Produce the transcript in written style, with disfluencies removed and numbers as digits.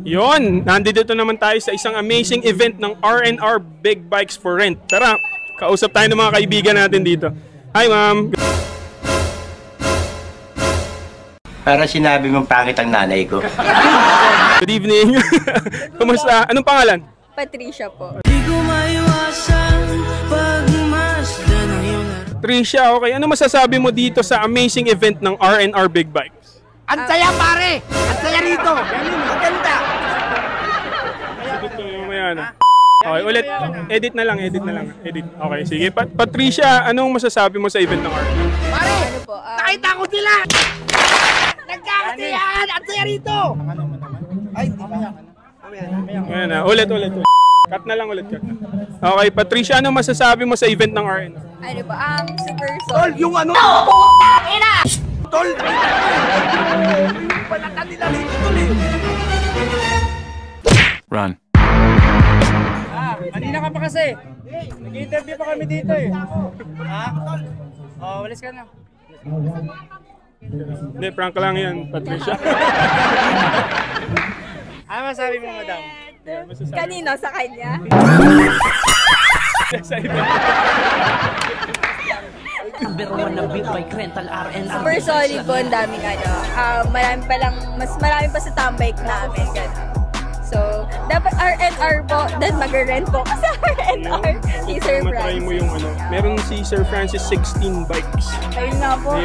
Yon, nandito naman tayo sa isang amazing event ng R&R Big Bikes for Rent. Tara, kausap tayo ng mga kaibigan natin dito. Hi ma'am. Para sinabi mong pangit ang nanay ko. Good evening. Kumusta? Anong pangalan? Patricia po. Patricia, okay. Ano masasabi mo dito sa amazing event ng R&R Big Bikes? Ang saya pare! Ang saya rito! Maganda! Okay, ulit. Edit na lang. Edit. Okay, sige. Patricia, anong masasabi mo sa event ng R&R? Pare! Ano po? Nakita ko sila! Nagkakasiyahan! Ang saya rito! Ay, di ba? Ayan na, ulit. Cut na lang ulit. Okay, Patricia, ano masasabi mo sa event ng RN? Ano ba? Super Tol, solid. yung ano? Tol! Palatan nila rito, tol eh! Run. Kanina ka pa kasi. Nag-interview pa kami dito eh. Ha? Oh, walis ka na. Hindi, prank lang yan, Patricia. Ano masabi mo, madam? Kanino? Sa kanya? Sa event. Super solid po. Ang daming ano. Mas marami pa sa tambike namin. Ganun. So, dapat R&R po. Then mag-rent po kasi R&R. Si Sir Matry mo Francis. yung ano. Meron si Sir Francis 16 bikes. Ayun nga po.